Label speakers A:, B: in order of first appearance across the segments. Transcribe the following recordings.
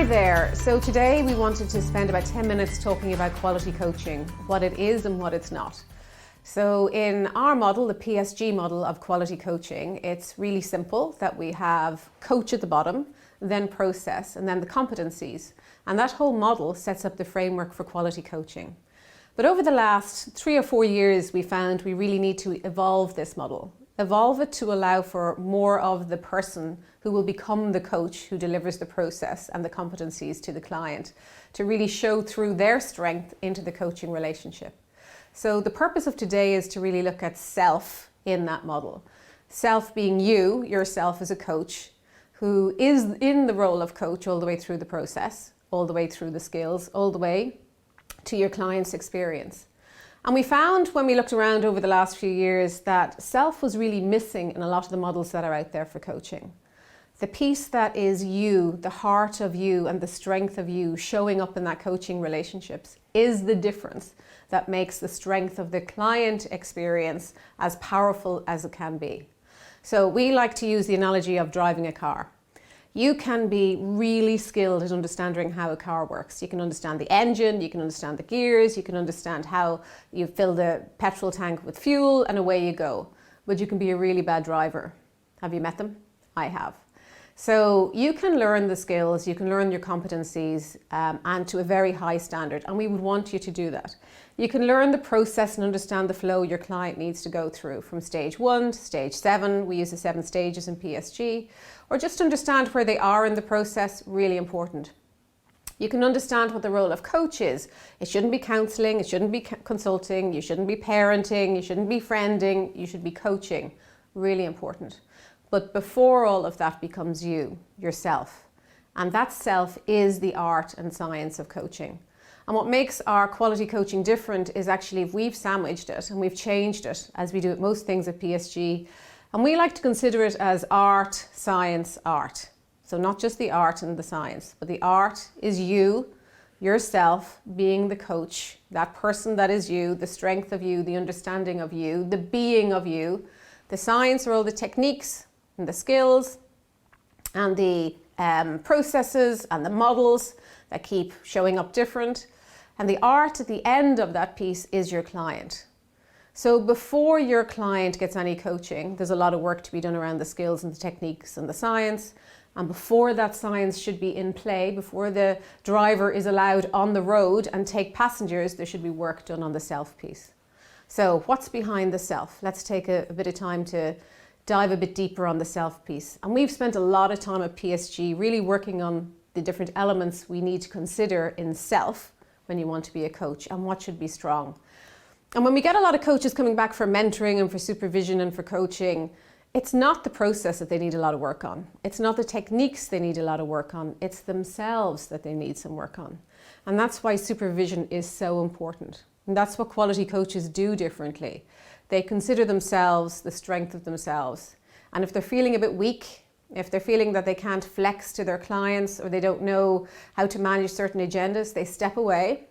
A: there. So today we wanted to spend about 10 minutes talking about quality coaching, what it is and what it's not. So in our model, the PSG model of quality coaching, it's really simple that we have coach at the bottom, then process, and then the competencies. And that whole model sets up the framework for quality coaching. But over the last 3 or 4 years, we found we really need to evolve this model. Evolve it to allow for more of the person who will become the coach who delivers the process and the competencies to the client to really show through their strength into the coaching relationship. So the purpose of today is to really look at self in that model. Self being you, yourself as a coach, who is in the role of coach all the way through the process, all the way through the skills, all the way to your client's experience. And we found when we looked around over the last few years that self was really missing in a lot of the models that are out there for coaching. The piece that is you, the heart of you and the strength of you showing up in that coaching relationships is the difference that makes the strength of the client experience as powerful as it can be. So we like to use the analogy of driving a car. You can be really skilled at understanding how a car works. You can understand the engine, you can understand the gears, you can understand how you fill the petrol tank with fuel, and away you go. But you can be a really bad driver. Have you met them? I have. So you can learn the skills, you can learn your competencies, and to a very high standard, and we would want you to do that. You can learn the process and understand the flow your client needs to go through from stage 1 to stage 7. We use the 7 stages in PSG, or just understand where they are in the process, really important. You can understand what the role of coach is. It shouldn't be counselling, it shouldn't be consulting, you shouldn't be parenting, you shouldn't be friending, you should be coaching, really important. But before all of that becomes you, yourself. And that self is the art and science of coaching. And what makes our quality coaching different is actually if we've sandwiched it and we've changed it, as we do at most things at PSG, and we like to consider it as art, science, art. So not just the art and the science, but the art is you, yourself, being the coach, that person that is you, the strength of you, the understanding of you, the being of you. The science are all the techniques and the skills and the processes and the models that keep showing up different. And the art at the end of that piece is your client. So before your client gets any coaching, there's a lot of work to be done around the skills and the techniques and the science. And before that science should be in play, before the driver is allowed on the road and take passengers, there should be work done on the self piece. So what's behind the self? Let's take a bit of time to dive a bit deeper on the self piece. And we've spent a lot of time at PSG really working on the different elements we need to consider in self when you want to be a coach and what should be strong. And when we get a lot of coaches coming back for mentoring and for supervision and for coaching, it's not the process that they need a lot of work on. It's not the techniques they need a lot of work on. It's themselves that they need some work on. And that's why supervision is so important. And that's what quality coaches do differently. They consider themselves, the strength of themselves. And if they're feeling a bit weak, if they're feeling that they can't flex to their clients or they don't know how to manage certain agendas, they step away.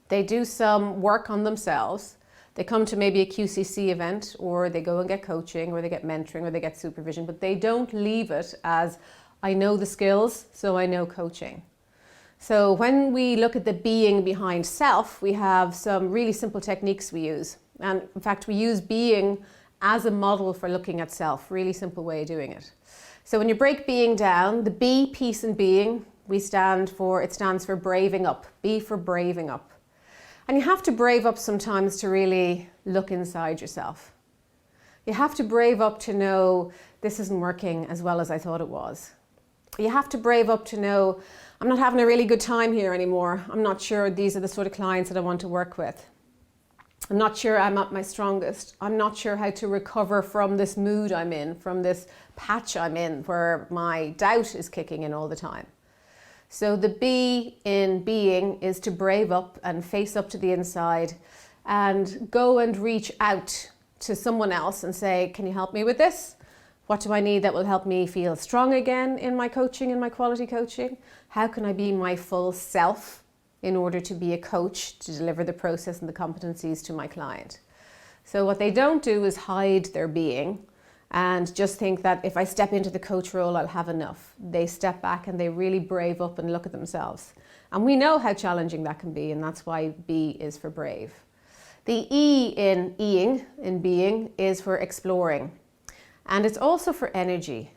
A: They do some work on themselves. They come to maybe a QCC event, or they go and get coaching, or they get mentoring, or they get supervision, but they don't leave it as, I know the skills, so I know coaching. So when we look at the being behind self, we have some really simple techniques we use. And in fact, we use being as a model for looking at self, really simple way of doing it. So when you break being down, the B piece in being, it stands for braving up, B for braving up. And you have to brave up sometimes to really look inside yourself. You have to brave up to know this isn't working as well as I thought it was. You have to brave up to know I'm not having a really good time here anymore. I'm not sure these are the sort of clients that I want to work with. I'm not sure I'm at my strongest. I'm not sure how to recover from this mood I'm in, from this patch I'm in where my doubt is kicking in all the time. So the B in being is to brave up and face up to the inside and go and reach out to someone else and say, can you help me with this? What do I need that will help me feel strong again in my coaching, in my quality coaching? How can I be my full self in order to be a coach to deliver the process and the competencies to my client? So what they don't do is hide their being and just think that if I step into the coach role, I'll have enough. They step back and they really brave up and look at themselves. And we know how challenging that can be, and that's why B is for brave. The E in being is for exploring, and it's also for energy.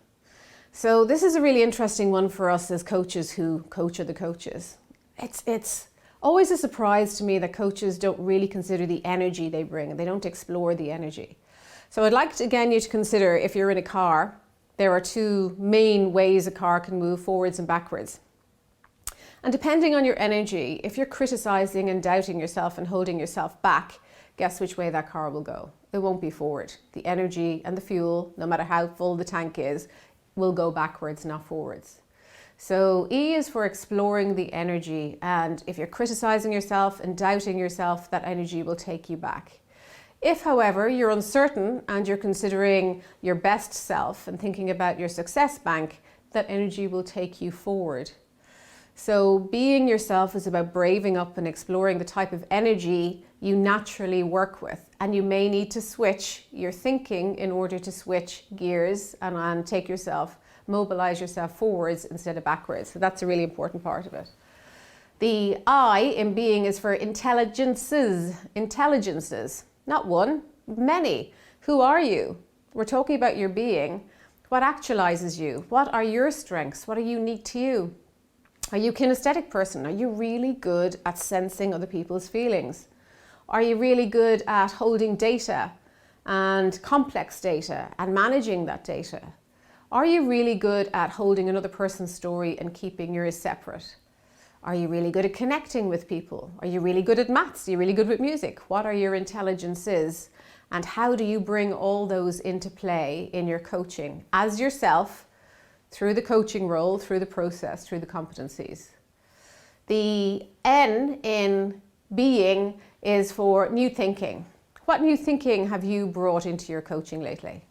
A: So this is a really interesting one for us as coaches who coach other coaches. It's always a surprise to me that coaches don't really consider the energy they bring, and they don't explore the energy. So I'd like to, again, you to consider, if you're in a car, there are two main ways a car can move, forwards and backwards. And depending on your energy, if you're criticizing and doubting yourself and holding yourself back, guess which way that car will go? It won't be forward. The energy and the fuel, no matter how full the tank is, will go backwards, not forwards. So E is for exploring the energy, and if you're criticizing yourself and doubting yourself, that energy will take you back. If, however, you're uncertain and you're considering your best self and thinking about your success bank, that energy will take you forward. So being yourself is about braving up and exploring the type of energy you naturally work with. And you may need to switch your thinking in order to switch gears and take yourself, mobilize yourself forwards instead of backwards. So that's a really important part of it. The I in being is for intelligences. Intelligences, not one, many. Who are you? We're talking about your being. What actualizes you? What are your strengths? What are unique to you? Are you a kinesthetic person? Are you really good at sensing other people's feelings? Are you really good at holding data and complex data and managing that data? Are you really good at holding another person's story and keeping yours separate? Are you really good at connecting with people? Are you really good at maths? Are you really good with music? What are your intelligences? And how do you bring all those into play in your coaching as yourself, through the coaching role, through the process, through the competencies? The N in being is for new thinking. What new thinking have you brought into your coaching lately?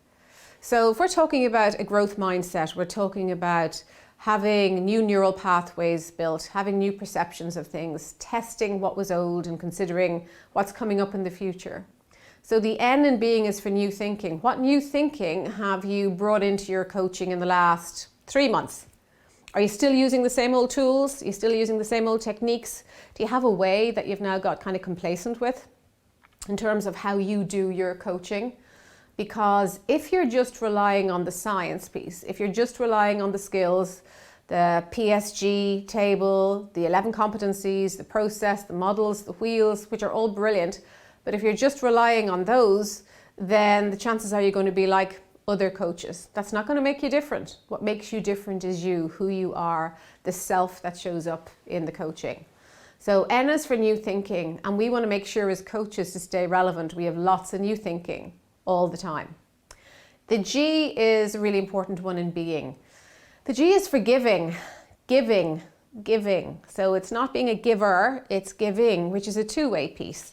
A: So if we're talking about a growth mindset, we're talking about having new neural pathways built, having new perceptions of things, testing what was old and considering what's coming up in the future. So the N in being is for new thinking. What new thinking have you brought into your coaching in the last 3 months? Are you still using the same old tools? Are you still using the same old techniques? Do you have a way that you've now got kind of complacent with in terms of how you do your coaching? Because if you're just relying on the science piece, if you're just relying on the skills, the PSG table, the 11 competencies, the process, the models, the wheels, which are all brilliant, but if you're just relying on those, then the chances are you're going to be like other coaches. That's not going to make you different. What makes you different is you, who you are, the self that shows up in the coaching. So N is for new thinking, and we want to make sure as coaches to stay relevant, we have lots of new thinking all the time. The G is a really important one in being. The G is for giving, giving, giving. So it's not being a giver, it's giving, which is a two-way piece.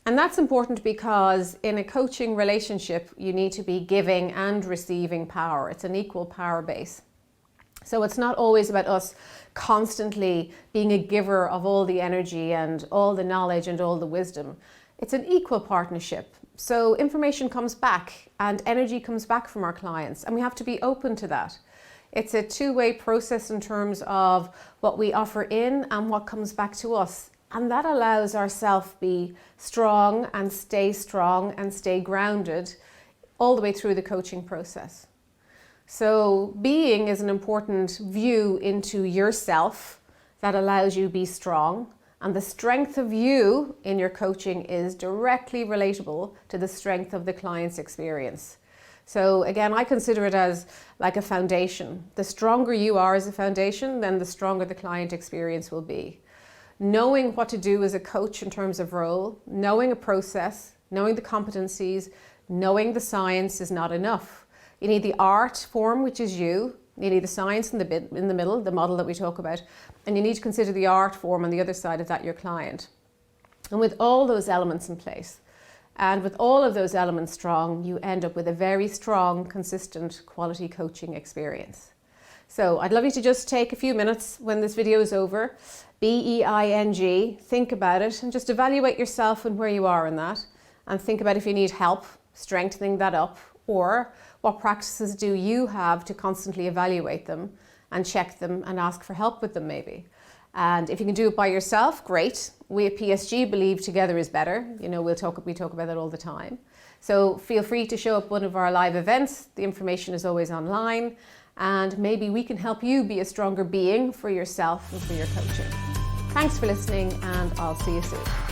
A: And that's important because in a coaching relationship, you need to be giving and receiving power. It's an equal power base. So it's not always about us constantly being a giver of all the energy and all the knowledge and all the wisdom. It's an equal partnership. So information comes back and energy comes back from our clients, and we have to be open to that. It's a two-way process in terms of what we offer in and what comes back to us. And that allows ourselves to be strong and stay grounded all the way through the coaching process. So being is an important view into yourself that allows you to be strong. And the strength of you in your coaching is directly relatable to the strength of the client's experience. So again, I consider it as like a foundation. The stronger you are as a foundation, then the stronger the client experience will be. Knowing what to do as a coach in terms of role, knowing a process, knowing the competencies, knowing the science is not enough. You need the art form, which is you. You need the science in the middle, the model that we talk about, and you need to consider the art form on the other side of that, your client. And with all those elements in place, and with all of those elements strong, you end up with a very strong, consistent quality coaching experience. So I'd love you to just take a few minutes when this video is over, BEING, think about it and just evaluate yourself and where you are in that, and think about if you need help strengthening that up, Or what practices do you have to constantly evaluate them and check them and ask for help with them maybe? And if you can do it by yourself, great. We at PSG believe together is better. You know, we talk about that all the time. So feel free to show up at one of our live events. The information is always online, and maybe we can help you be a stronger being for yourself and for your coaching. Thanks for listening, and I'll see you soon.